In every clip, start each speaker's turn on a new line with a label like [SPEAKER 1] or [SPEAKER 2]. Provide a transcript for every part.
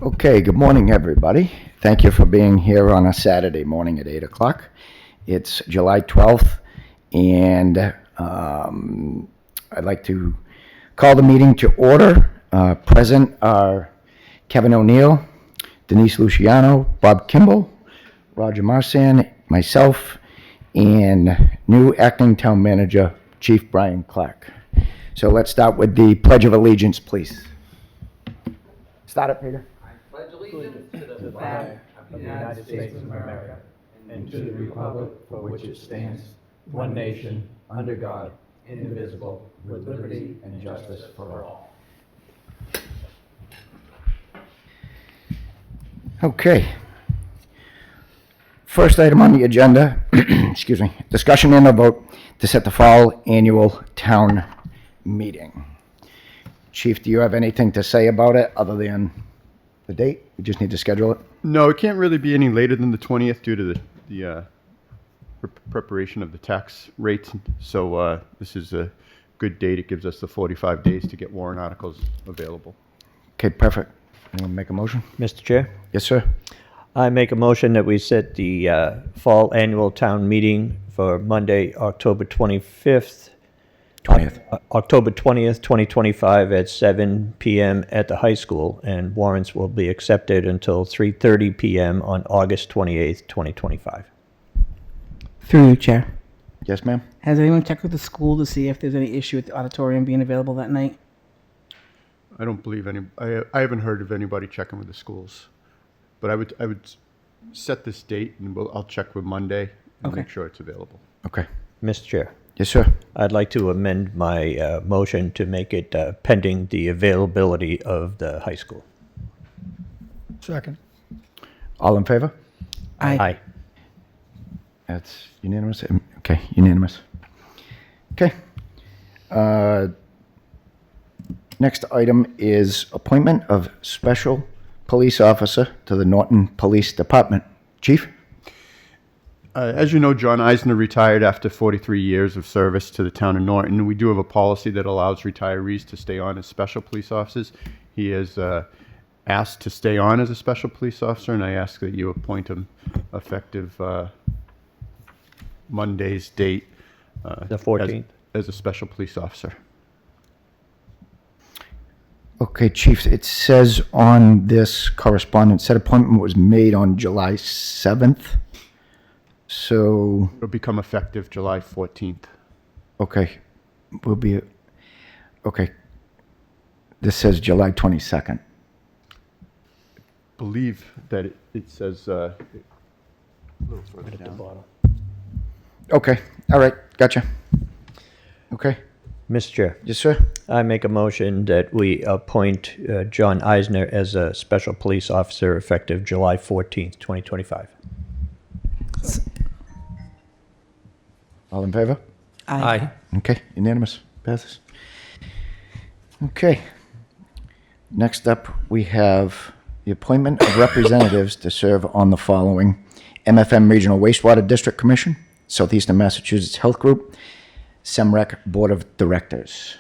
[SPEAKER 1] Okay, good morning, everybody. Thank you for being here on a Saturday morning at 8 o'clock. It's July 12th, and I'd like to call the meeting to order. Present are Kevin O'Neill, Denise Luciano, Bob Kimball, Roger Marsan, myself, and new acting town manager, Chief Brian Clark. So let's start with the Pledge of Allegiance, please. Start it, Peter.
[SPEAKER 2] Pledge allegiance to the flag of the United States of America and to the republic for which it stands, one nation, under God, indivisible, with liberty and justice for all.
[SPEAKER 1] Okay. First item on the agenda, excuse me, discussion and a vote to set the fall annual town meeting. Chief, do you have anything to say about it other than the date? We just need to schedule it.
[SPEAKER 3] No, it can't really be any later than the 20th due to the preparation of the tax rates. So this is a good date. It gives us the 45 days to get warrant articles available.
[SPEAKER 1] Okay, perfect. Anyone make a motion?
[SPEAKER 4] Mr. Chair,
[SPEAKER 1] Yes, sir.
[SPEAKER 4] I make a motion that we set the fall annual town meeting for Monday, October 25th,
[SPEAKER 1] 20th.
[SPEAKER 4] October 20th, 2025 at 7 p.m. at the high school, and warrants will be accepted until 3:30 p.m. on August 28th, 2025.
[SPEAKER 5] Through you, Chair.
[SPEAKER 1] Yes, ma'am?
[SPEAKER 5] Has anyone checked with the school to see if there's any issue with the auditorium being available that night?
[SPEAKER 3] I don't believe I haven't heard of anybody checking with the schools, but I would set this date and I'll check with Monday and
[SPEAKER 5] Okay.
[SPEAKER 3] make sure it's available.
[SPEAKER 1] Okay.
[SPEAKER 4] Mr. Chair,
[SPEAKER 1] Yes, sir.
[SPEAKER 4] I'd like to amend my motion to make it pending the availability of the high school.
[SPEAKER 2] Second.
[SPEAKER 1] All in favor?
[SPEAKER 4] Aye.
[SPEAKER 1] That's unanimous? Okay, unanimous. Okay. Next item is appointment of special police officer to the Norton Police Department. Chief?
[SPEAKER 3] As you know, John Eisner retired after 43 years of service to the town of Norton. We do have a policy that allows retirees to stay on as special police officers. He is asked to stay on as a special police officer, and I ask that you appoint him effective Monday's date.
[SPEAKER 4] The 14th.
[SPEAKER 3] As a special police officer.
[SPEAKER 1] Okay, Chief, it says on this correspondence, said appointment was made on July 7th. So,
[SPEAKER 3] It'll become effective July 14th.
[SPEAKER 1] okay, okay. This says July 22nd.
[SPEAKER 3] Believe that it says
[SPEAKER 4] Right at the bottom.
[SPEAKER 1] Okay, all right, gotcha. Okay,
[SPEAKER 4] Mr. Chair,
[SPEAKER 1] yes, sir.
[SPEAKER 4] I make a motion that we appoint John Eisner as a special police officer effective July 14th, 2025.
[SPEAKER 1] All in favor?
[SPEAKER 2] Aye.
[SPEAKER 1] Okay, unanimous, passes. Okay. Next up, we have the appointment of representatives to serve on the following: MFM Regional Wastewater District Commission, Southeastern Massachusetts Health Group, SEMREC Board of Directors.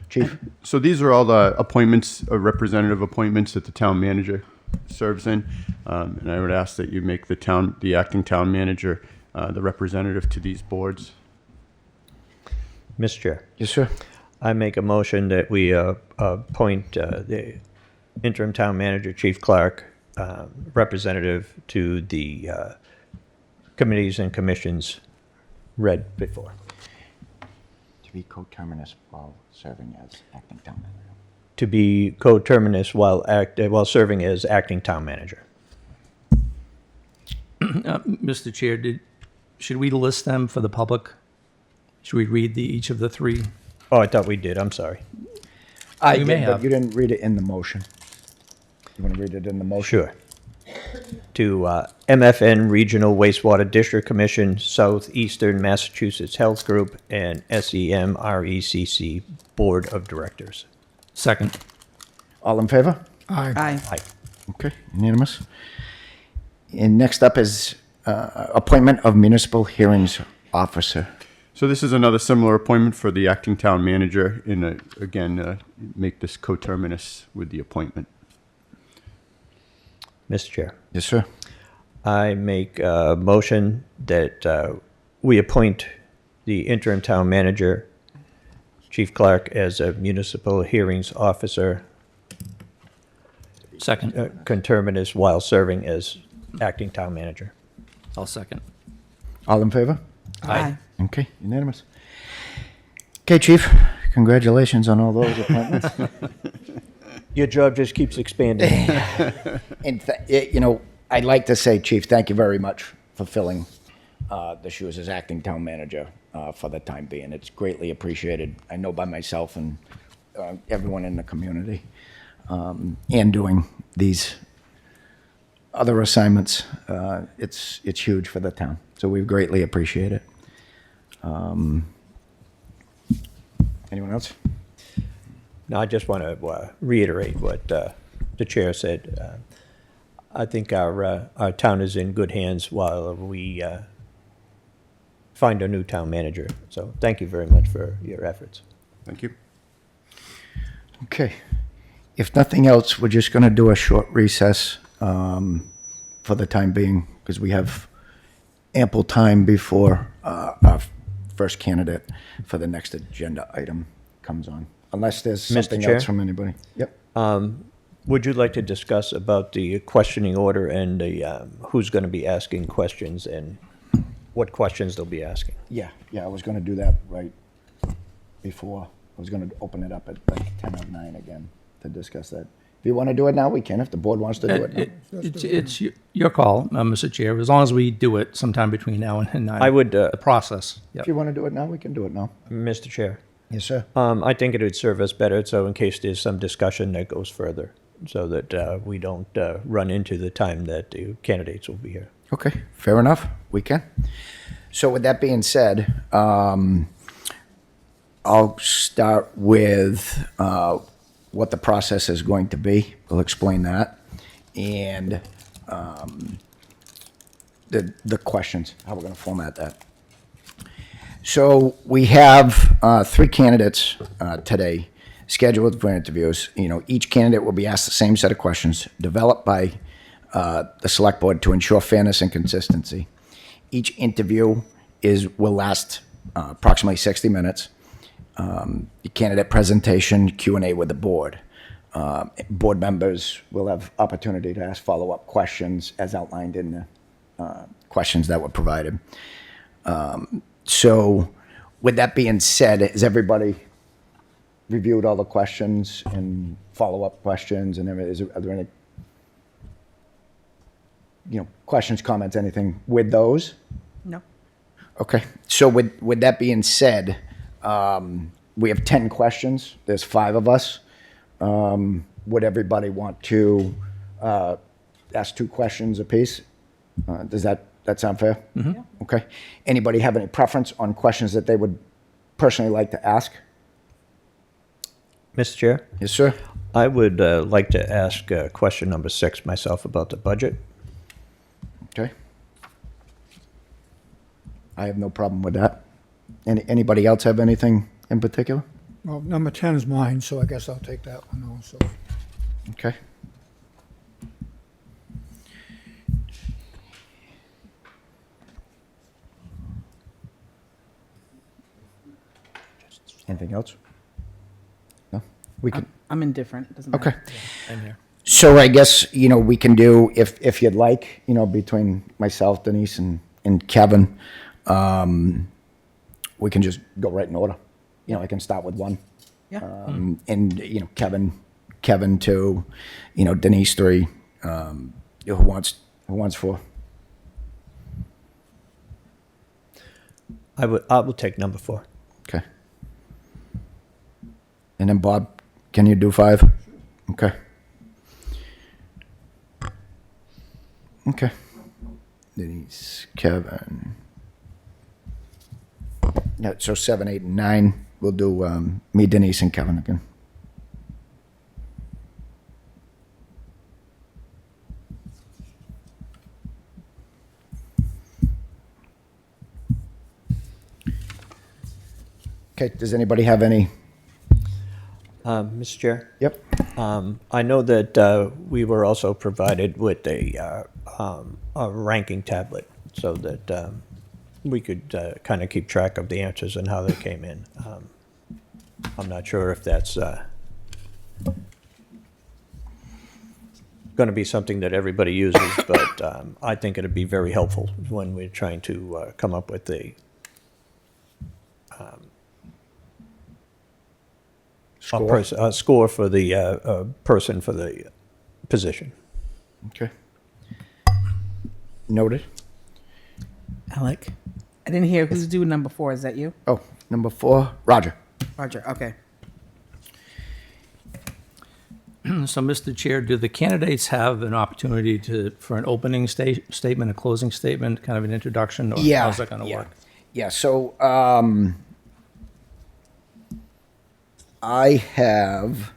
[SPEAKER 1] Chief?
[SPEAKER 3] So these are all the appointments, representative appointments that the town manager serves in. And I would ask that you make the acting town manager the representative to these boards.
[SPEAKER 4] Mr. Chair,
[SPEAKER 1] Yes, sir.
[SPEAKER 4] I make a motion that we appoint the interim town manager, Chief Clark, representative to the committees and commissions read before.
[SPEAKER 1] To be coterminous while serving as acting town manager.
[SPEAKER 4] To be coterminous while serving as acting town manager.
[SPEAKER 2] Mr. Chair, should we list them for the public? Should we read each of the three?
[SPEAKER 4] Oh, I thought we did. I'm sorry.
[SPEAKER 1] I
[SPEAKER 2] You may
[SPEAKER 1] did, but
[SPEAKER 2] have.
[SPEAKER 1] you didn't read it in the motion. You want to read it in the motion?
[SPEAKER 4] Sure. To MFN Regional Wastewater District Commission, Southeastern Massachusetts Health Group, and SEMRECC Board of Directors.
[SPEAKER 2] Second.
[SPEAKER 1] All in favor?
[SPEAKER 5] Aye.
[SPEAKER 4] Aye.
[SPEAKER 1] Okay, unanimous. And next up is appointment of municipal hearings officer.
[SPEAKER 3] So this is another similar appointment for the acting town manager, and again, make this coterminous with the appointment.
[SPEAKER 4] Mr. Chair,
[SPEAKER 1] Yes, sir.
[SPEAKER 4] I make a motion that we appoint the interim town manager, Chief Clark, as a municipal hearings officer,
[SPEAKER 2] Second.
[SPEAKER 4] conterminous while serving as acting town manager.
[SPEAKER 2] I'll second.
[SPEAKER 1] All in favor?
[SPEAKER 2] Aye.
[SPEAKER 1] Okay, unanimous. Okay, Chief, congratulations on all those appointments.
[SPEAKER 4] Your job just keeps expanding.
[SPEAKER 1] And, I'd like to say, Chief, thank you very much for filling the shoes as acting town manager for the time being. It's greatly appreciated, I know by myself and everyone in the community, and doing these other assignments. It's huge for the town, so we greatly appreciate it. Anyone else?
[SPEAKER 4] No, I just want to reiterate what the chair said. I think our town is in good hands while we find a new town manager. So thank you very much for your efforts.
[SPEAKER 3] Thank you.
[SPEAKER 1] Okay. If nothing else, we're just going to do a short recess for the time being, because we have ample time before our first candidate for the next agenda item comes on. Unless there's
[SPEAKER 4] Mr.
[SPEAKER 1] something
[SPEAKER 4] Chair?
[SPEAKER 1] else from anybody. Yep.
[SPEAKER 4] Would you like to discuss about the questioning order and the who's going to be asking questions and what questions they'll be asking?
[SPEAKER 1] Yeah, I was going to do that right before. I was going to open it up at like 10:09 again to discuss that. If you want to do it now, we can. If the board wants to do it now.
[SPEAKER 2] It's your call, Mr. Chair, as long as we do it sometime between now and 9.
[SPEAKER 4] I would,
[SPEAKER 2] The process. Yep.
[SPEAKER 1] If you want to do it now, we can do it now.
[SPEAKER 4] Mr. Chair,
[SPEAKER 1] Yes, sir.
[SPEAKER 4] I think it would serve us better, so in case there's some discussion that goes further, so that we don't run into the time that the candidates will be here.
[SPEAKER 1] Okay, fair enough. We can. So with that being said, I'll start with what the process is going to be. We'll explain that. And the questions, how we're going to format that. So we have 3 candidates today scheduled for interviews. Each candidate will be asked the same set of questions developed by the select board to ensure fairness and consistency. Each interview will last approximately 60 minutes. The candidate presentation, Q&A with the board. Board members will have opportunity to ask follow-up questions as outlined in the questions that were provided. So with that being said, has everybody reviewed all the questions and follow-up questions and everything? Are there any questions, comments, anything with those?
[SPEAKER 5] No.
[SPEAKER 1] Okay, so with that being said, we have 10 questions. There's 5 of us. Would everybody want to ask 2 questions apiece? Does that sound fair? Mm-hmm. Okay. Anybody have any preference on questions that they would personally like to ask?
[SPEAKER 4] Mr. Chair,
[SPEAKER 1] Yes, sir.
[SPEAKER 4] I would like to ask question number 6 myself about the budget.
[SPEAKER 1] Okay. I have no problem with that. Anybody else have anything in particular?
[SPEAKER 6] Well, number 10 is mine, so I guess I'll take that one also.
[SPEAKER 1] Okay. Anything else? No? We can,
[SPEAKER 5] I'm indifferent. Doesn't matter.
[SPEAKER 1] okay.
[SPEAKER 2] Same here.
[SPEAKER 1] So I guess, we can do, if you'd like, between myself, Denise, and Kevin, we can just go right in order. I can start with 1.
[SPEAKER 5] Yeah.
[SPEAKER 1] And, Kevin 2, Denise 3, who wants 4?
[SPEAKER 4] I will take number 4.
[SPEAKER 1] Okay. And then Bob, can you do 5? Okay. Okay. Denise, Kevin. Yeah, so 7, 8, and 9. We'll do me, Denise, and Kevin again. Okay, does anybody have any?
[SPEAKER 4] Mr. Chair?
[SPEAKER 1] Yep.
[SPEAKER 4] I know that we were also provided with a ranking tablet so that we could kind of keep track of the answers and how they came in. I'm not sure if that's going to be something that everybody uses, but I think it'd be very helpful when we're trying to come up with a score for the person for the position.
[SPEAKER 1] Okay. Noted.
[SPEAKER 5] Alec, I didn't hear who's doing number 4. Is that you?
[SPEAKER 1] Oh, number 4, Roger.
[SPEAKER 5] Roger. Okay.
[SPEAKER 2] So, Mr. Chair, do the candidates have an opportunity for an opening statement, a closing statement, kind of an introduction? Or
[SPEAKER 1] Yeah.
[SPEAKER 2] how's that going to work?
[SPEAKER 1] Yeah, so I have,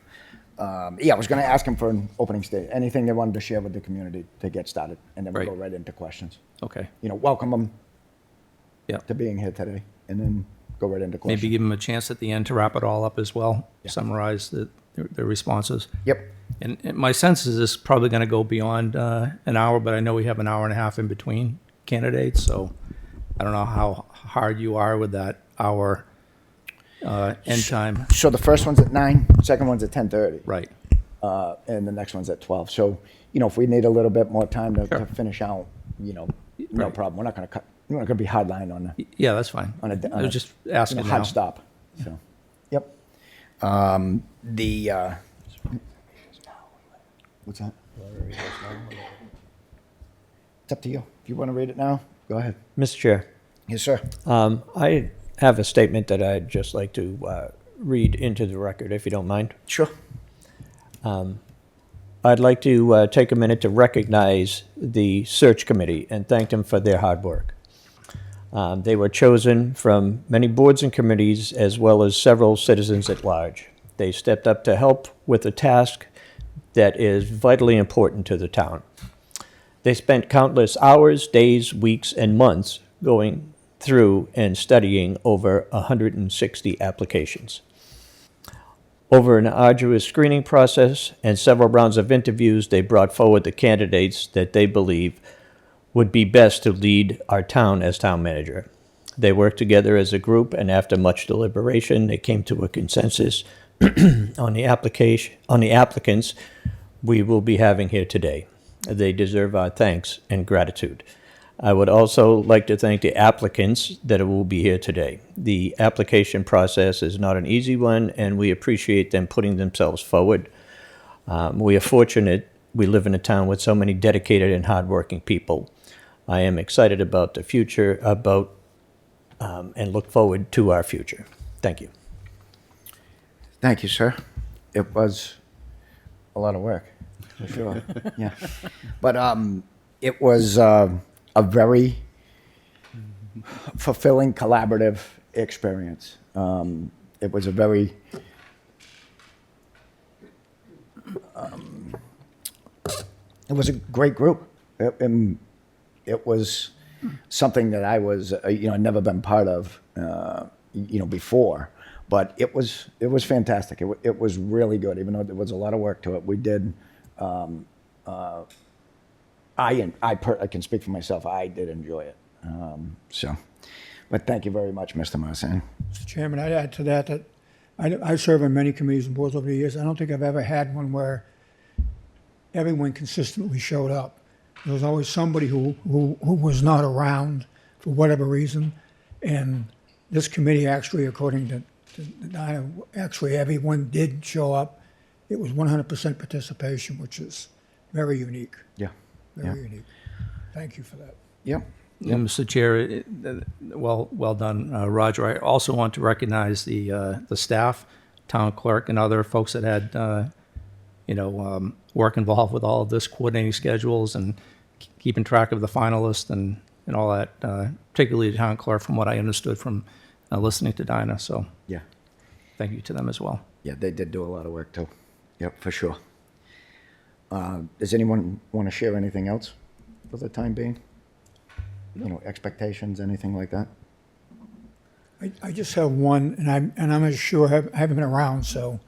[SPEAKER 1] I was going to ask him for an opening statement, anything they wanted to share with the community to get started, and then we'll go
[SPEAKER 2] Right.
[SPEAKER 1] right into questions.
[SPEAKER 2] Okay.
[SPEAKER 1] Welcome them
[SPEAKER 2] Yeah.
[SPEAKER 1] to being here today, and then go right into questions.
[SPEAKER 2] Maybe give them a chance at the end to wrap it all up as well, summarize their responses.
[SPEAKER 1] Yep.
[SPEAKER 2] And my sense is this is probably going to go beyond an hour, but I know we have an hour and a half in between candidates, so I don't know how hard you are with that hour end time.
[SPEAKER 1] So the first one's at 9, second one's at 10:30.
[SPEAKER 2] Right.
[SPEAKER 1] And the next one's at 12. So, if we need a little bit more time to
[SPEAKER 2] Sure.
[SPEAKER 1] finish out, no
[SPEAKER 2] Right.
[SPEAKER 1] problem. We're not going to cut, we're not going to be hard line on the,
[SPEAKER 2] Yeah, that's fine.
[SPEAKER 1] on a,
[SPEAKER 2] I
[SPEAKER 1] on a
[SPEAKER 2] was just asking now.
[SPEAKER 1] hard stop. So, yep. What's that? It's up to you. If you want to read it now, go ahead.
[SPEAKER 4] Mr. Chair.
[SPEAKER 1] Yes, sir.
[SPEAKER 4] I have a statement that I'd just like to read into the record, if you don't mind.
[SPEAKER 1] Sure.
[SPEAKER 4] I'd like to take a minute to recognize the search committee and thank them for their hard work. They were chosen from many boards and committees, as well as several citizens at large. They stepped up to help with a task that is vitally important to the town. They spent countless hours, days, weeks, and months going through and studying over 160 applications. Over an arduous screening process and several rounds of interviews, they brought forward the candidates that they believe would be best to lead our town as town manager. They worked together as a group, and after much deliberation, they came to a consensus on the applicants we will be having here today. They deserve our thanks and gratitude. I would also like to thank the applicants that will be here today. The application process is not an easy one, and we appreciate them putting themselves forward. We are fortunate we live in a town with so many dedicated and hardworking people. I am excited about the future, and look forward to our future. Thank you.
[SPEAKER 1] Thank you, sir. It was a lot of work, for sure. Yeah. But it was a very fulfilling, collaborative experience. It was a very it was a great group. It was something that I was, I'd never been part of, before. But it was fantastic. It was really good, even though there was a lot of work to it. We did. I can speak for myself. I did enjoy it. But thank you very much, Mr. Marsan.
[SPEAKER 6] Mr. Chairman, I'd add to that I serve on many committees and boards over the years. I don't think I've ever had one where everyone consistently showed up. There was always somebody who was not around for whatever reason. And this committee actually, according to Dinah, actually everyone did show up. It was 100% participation, which is very unique.
[SPEAKER 1] Yeah.
[SPEAKER 6] Very unique. Thank you for that.
[SPEAKER 1] Yep.
[SPEAKER 2] Yeah, Mr. Chair, well done, Roger. I also want to recognize the staff, town clerk, and other folks that had, work involved with all of this, coordinating schedules and keeping track of the finalists and all that. Particularly the town clerk, from what I understood from listening to Dinah. So,
[SPEAKER 1] Yeah.
[SPEAKER 2] thank you to them as well.
[SPEAKER 1] Yeah, they did do a lot of work too. Yep, for sure. Does anyone want to share anything else for the time being? Expectations, anything like that?
[SPEAKER 6] I just have one, and I'm not sure, I haven't been around, so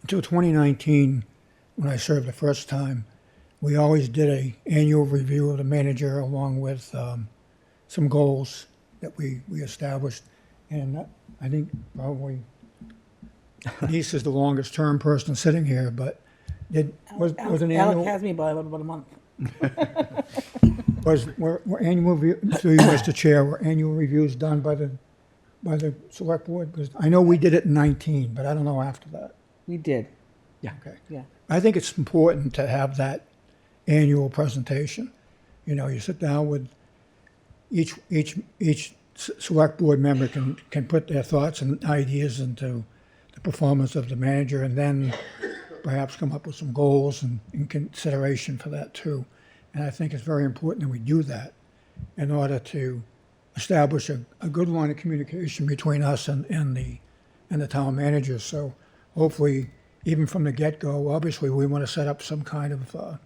[SPEAKER 6] until 2019, when I served the first time, we always did a annual review of the manager along with some goals that we established. And I think probably Denise is the longest term person sitting here, but was an
[SPEAKER 5] Alec
[SPEAKER 6] annual,
[SPEAKER 5] has me by about a month.
[SPEAKER 6] were annual review, through you, Mr. Chair, were annual reviews done by the select board? Because I know we did it in 19, but I don't know after that.
[SPEAKER 5] We did.
[SPEAKER 6] Okay.
[SPEAKER 5] Yeah.
[SPEAKER 6] I think it's important to have that annual presentation. You know, you sit down with each select board member can put their thoughts and ideas into the performance of the manager, and then perhaps come up with some goals and in consideration for that too. And I think it's very important that we do that in order to establish a good line of communication between us and the town manager. So hopefully, even from the get-go, obviously, we want to set up some kind of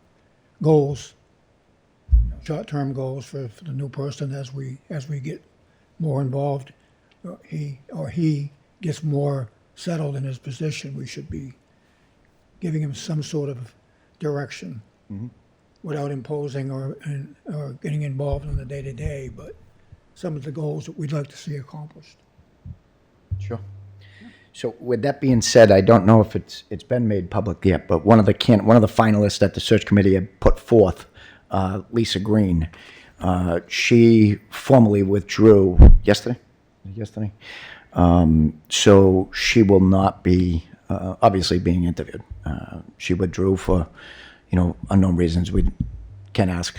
[SPEAKER 6] goals, short-term goals for the new person as we get more involved, he gets more settled in his position. We should be giving him some sort of direction without imposing or getting involved in the day-to-day, but some of the goals that we'd like to see accomplished.
[SPEAKER 1] Sure. So with that being said, I don't know if it's been made public yet, but one of the finalists that the search committee had put forth, Lisa Green, she formally withdrew yesterday. So she will not be obviously being interviewed. She withdrew for unknown reasons. We can't ask.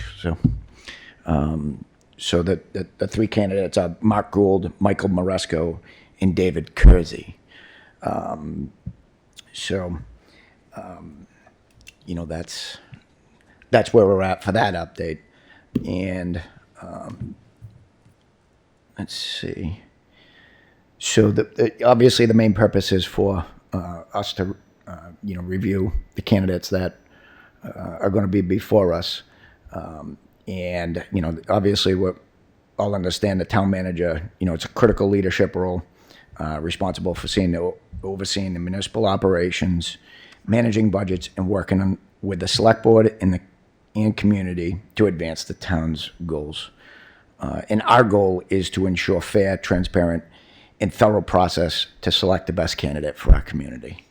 [SPEAKER 1] So the three candidates are Mark Gould, Michael Maresco, and David Kersey. That's where we're at for that update. And let's see. So obviously the main purpose is for us to review the candidates that are going to be before us. And obviously we all understand the town manager. It's a critical leadership role. Responsible for overseeing the municipal operations, managing budgets, and working with the select board and community to advance the town's goals. And our goal is to ensure fair, transparent, and thorough process to select the best candidate for our community.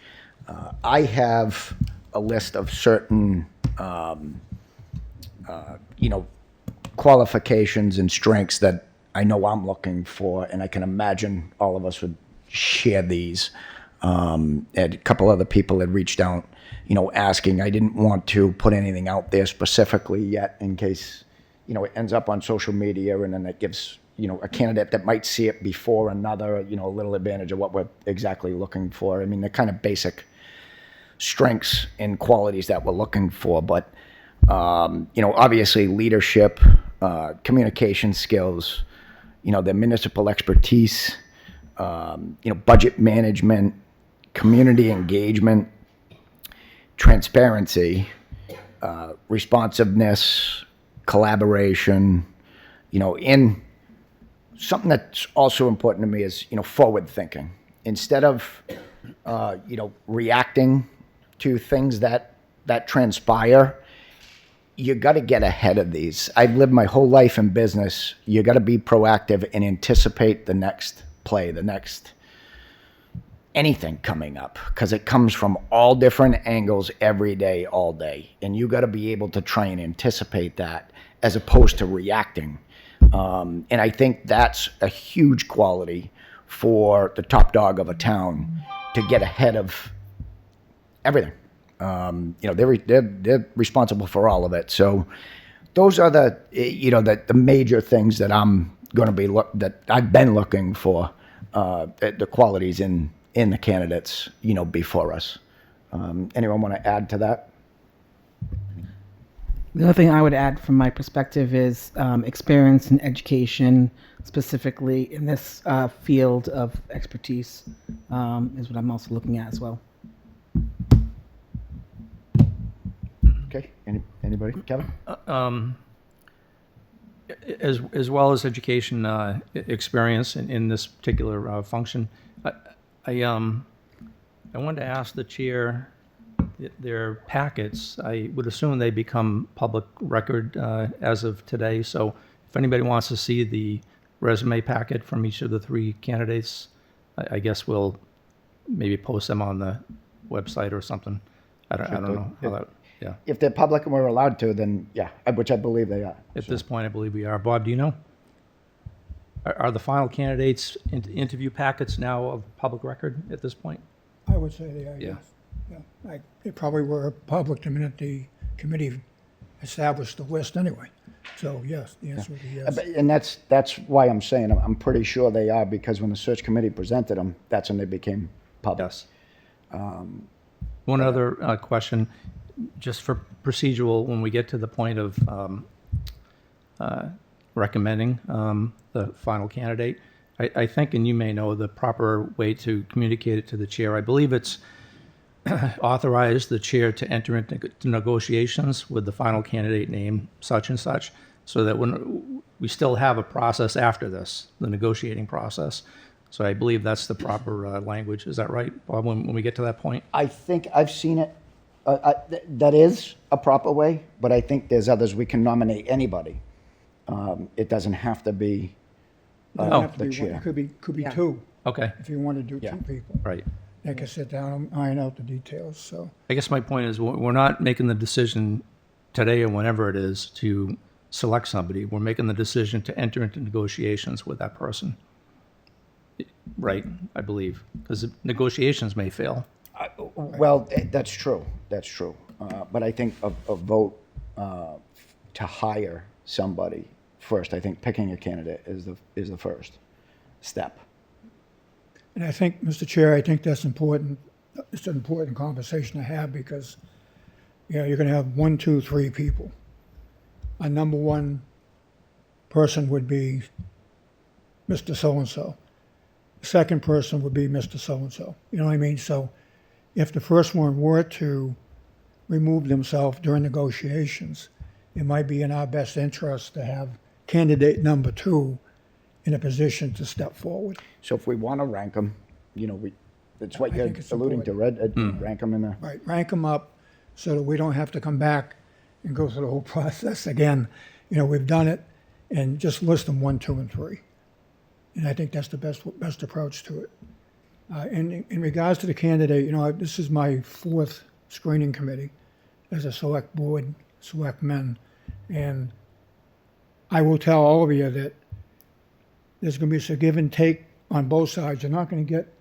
[SPEAKER 1] I have a list of certain, qualifications and strengths that I know I'm looking for, and I can imagine all of us would share these. And a couple other people had reached out, asking. I didn't want to put anything out there specifically yet in case, it ends up on social media, and then it gives, a candidate that might see it before another, a little advantage of what we're exactly looking for. I mean, the kind of basic strengths and qualities that we're looking for, but, obviously leadership, communication skills, the municipal expertise, budget management, community engagement, transparency, responsiveness, collaboration, and something that's also important to me is, forward thinking. Instead of, reacting to things that transpire, you got to get ahead of these. I've lived my whole life in business. You got to be proactive and anticipate the next play, the next anything coming up, because it comes from all different angles every day, all day. And you got to be able to try and anticipate that as opposed to reacting. And I think that's a huge quality for the top dog of a town to get ahead of everything. They're responsible for all of it. So those are the major things that I'm going to be that I've been looking for, the qualities in the candidates, before us. Anyone want to add to that?
[SPEAKER 5] The other thing I would add from my perspective is experience in education, specifically in this field of expertise, is what I'm also looking at as well.
[SPEAKER 1] Okay. Anybody? Kevin?
[SPEAKER 2] As well as education experience in this particular function, I wanted to ask the chair, their packets, I would assume they become public record as of today. So if anybody wants to see the resume packet from each of the three candidates, I guess we'll maybe post them on the website or something. I don't know how that, yeah.
[SPEAKER 1] If they're public and we're allowed to, then yeah, which I believe they are.
[SPEAKER 2] At this point, I believe we are. Bob, do you know? Are the final candidates interview packets now of public record at this point?
[SPEAKER 6] I would say they are,
[SPEAKER 2] Yeah.
[SPEAKER 6] yes. Yeah, they probably were public the minute the committee established the list anyway. So yes, the answer would be yes.
[SPEAKER 1] And that's why I'm saying, I'm pretty sure they are, because when the search committee presented them, that's when they became public.
[SPEAKER 2] Yes. One other question, just for procedural, when we get to the point of recommending the final candidate, I think, and you may know the proper way to communicate it to the chair. I believe it's authorize the chair to enter into negotiations with the final candidate named such and such, so that when we still have a process after this, the negotiating process. So I believe that's the proper language. Is that right, Bob, when we get to that point?
[SPEAKER 1] I think I've seen it, that is a proper way, but I think there's others, we can nominate anybody. It doesn't have to be
[SPEAKER 6] It doesn't have to
[SPEAKER 1] the
[SPEAKER 6] be one.
[SPEAKER 1] chair.
[SPEAKER 6] It could be two,
[SPEAKER 2] Okay,
[SPEAKER 6] if you want to do
[SPEAKER 1] Yeah.
[SPEAKER 6] two people.
[SPEAKER 2] right.
[SPEAKER 6] They can sit down and iron out the details, so.
[SPEAKER 2] I guess my point is, we're not making the decision today or whenever it is to select somebody. We're making the decision to enter into negotiations with that person. Right, I believe, because negotiations may fail.
[SPEAKER 1] Well, that's true, that's true. But I think a vote to hire somebody first, I think picking a candidate is the first step.
[SPEAKER 6] And I think, Mr. Chair, I think that's important. It's an important conversation to have because, you know, you're going to have 1, 2, 3 people. A number one person would be Mr. So-and-so. The second person would be Mr. So-and-so. You know what I mean? So if the first one were to remove themselves during negotiations, it might be in our best interest to have candidate number 2 in a position to step forward.
[SPEAKER 1] So if we want to rank them, you know, that's what
[SPEAKER 6] I
[SPEAKER 1] you're
[SPEAKER 6] think it's
[SPEAKER 1] alluding to, Red, rank them in the,
[SPEAKER 6] Right, rank them up so that we don't have to come back and go through the whole process again. You know, we've done it, and just list them 1, 2, and 3. And I think that's the best approach to it. In regards to the candidate, you know, this is my 4th screening committee as a select board, select men, and I will tell all of you that there's going to be some give and take on both sides. You're not going to get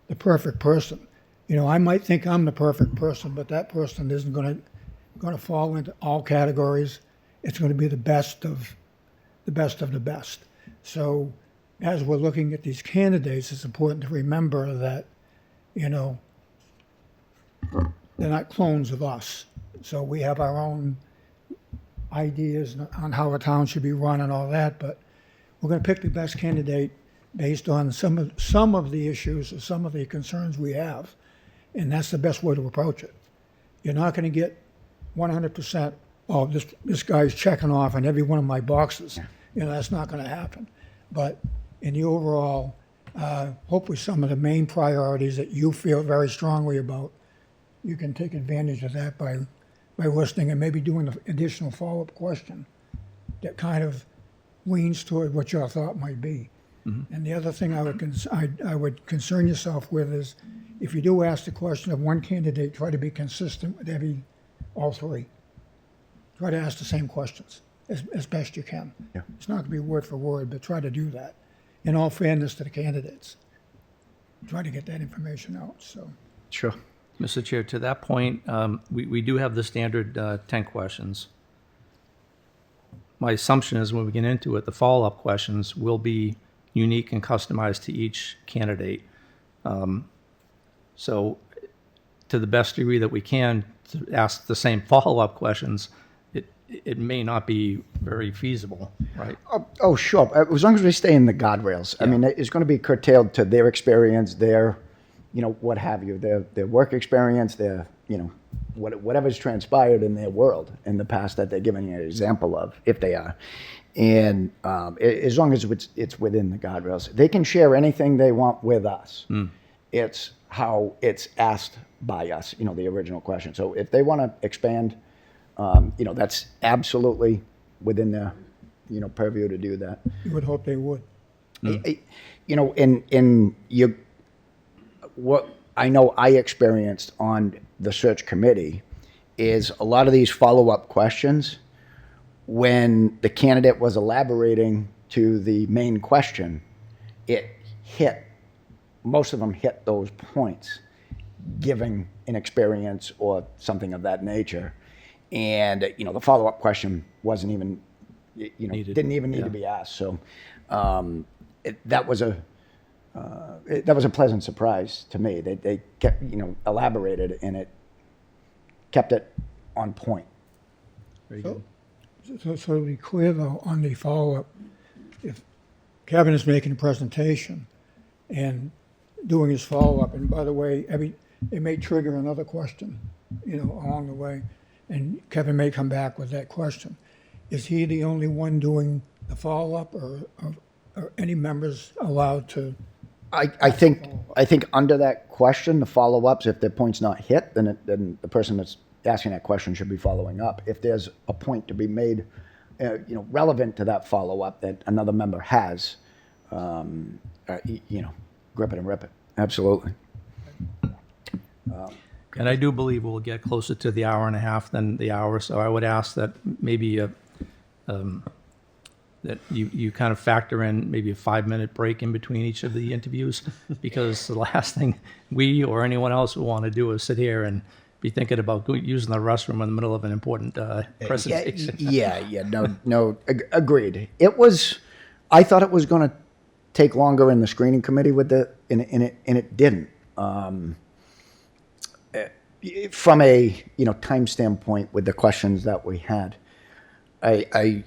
[SPEAKER 6] the perfect person. You know, I might think I'm the perfect person, but that person isn't going to fall into all categories. It's going to be the best of the best. So, as we're looking at these candidates, it's important to remember that, you know, they're not clones of us. So we have our own ideas on how a town should be run and all that, but we're going to pick the best candidate based on some of the issues or some of the concerns we have, and that's the best way to approach it. You're not going to get 100%. Oh, this guy's checking off on every one of my boxes. You know, that's not going to happen. But in the overall, hopefully some of the main priorities that you feel very strongly about, you can take advantage of that by listening and maybe doing an additional follow-up question that kind of leans toward what your thought might be. Mm-hmm. And the other thing I would concern yourself with is if you do ask the question of one candidate, try to be consistent with all 3. Try to ask the same questions as best you can.
[SPEAKER 1] Yeah.
[SPEAKER 6] It's not going to be word for word, but try to do that in all fairness to the candidates. Try to get that information out. So.
[SPEAKER 1] sure.
[SPEAKER 2] Mr. Chair, to that point, we do have the standard 10 questions. My assumption is when we get into it, the follow-up questions will be unique and customized to each candidate. So to the best degree that we can, to ask the same follow-up questions, it may not be very feasible, right?
[SPEAKER 1] Oh, sure. As long as we stay in the guardrails. I mean, it's going to be curtailed to their experience, their, you know, what have you, their work experience, their, you know, whatever's transpired in their world in the past that they're giving you an example of, if they are. And as long as it's within the guardrails, they can share anything they want with us. It's how it's asked by us, you know, the original question. So if they want to expand, you know, that's absolutely within their, you know, purview to do that.
[SPEAKER 6] You would hope they would.
[SPEAKER 1] You know, what I know I experienced on the search committee is a lot of these follow-up questions, when the candidate was elaborating to the main question, most of them hit those points, giving an experience or something of that nature. And, you know, the follow-up question wasn't even, you know, didn't even need to be asked. So that was a pleasant surprise to me. They kept, you know, elaborated, and it kept it on point.
[SPEAKER 6] So to be clear though, on the follow-up, if Kevin is making a presentation and doing his follow-up, and by the way, it may trigger another question, you know, along the way, and Kevin may come back with that question. Is he the only one doing the follow-up, or are any members allowed to?
[SPEAKER 1] I think under that question, the follow-ups, if the point's not hit, then the person that's asking that question should be following up. If there's a point to be made, you know, relevant to that follow-up that another member has, you know, grip it and rip it. Absolutely.
[SPEAKER 2] And I do believe we'll get closer to the hour and a half than the hour, so I would ask that maybe that you kind of factor in maybe a 5-minute break in between each of the interviews, because the last thing we or anyone else would want to do is sit here and be thinking about using the restroom in the middle of an important presentation.
[SPEAKER 1] No, agreed. I thought it was going to take longer in the screening committee and it didn't. From a, you know, time standpoint with the questions that we had, I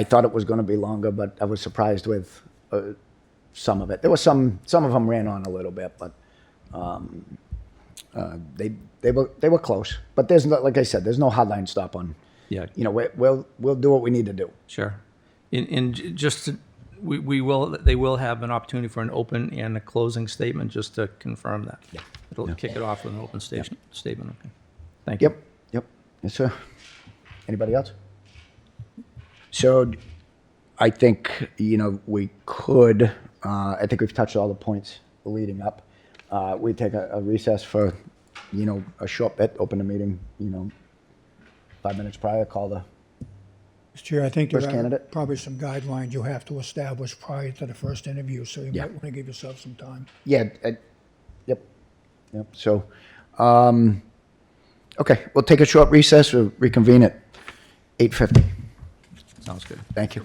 [SPEAKER 1] thought it was going to be longer, but I was surprised with some of it. There was some of them ran on a little bit, but they were close. But there's no, like I said, there's no hard line stop on.
[SPEAKER 2] Yeah.
[SPEAKER 1] You know, we'll do what we need to do.
[SPEAKER 2] Sure. They will have an opportunity for an open and a closing statement, just to confirm that. Yeah. It'll kick it off with an open statement. Okay. Thank you.
[SPEAKER 1] Yep. Yes, sir. Anybody else? So I think, you know, we could, I think we've touched all the points leading up. We take a recess for, you know, a short bit, open the meeting, you know, 5 minutes prior, call the,
[SPEAKER 6] Mr. Chair, I think there
[SPEAKER 1] First
[SPEAKER 6] are
[SPEAKER 1] candidate.
[SPEAKER 6] probably some guidelines you have to establish prior to the first interview, so you might want to give yourself some time.
[SPEAKER 1] yeah, yep. So, okay, we'll take a short recess. We'll reconvene at 8:50.
[SPEAKER 2] Sounds good.
[SPEAKER 1] Thank you.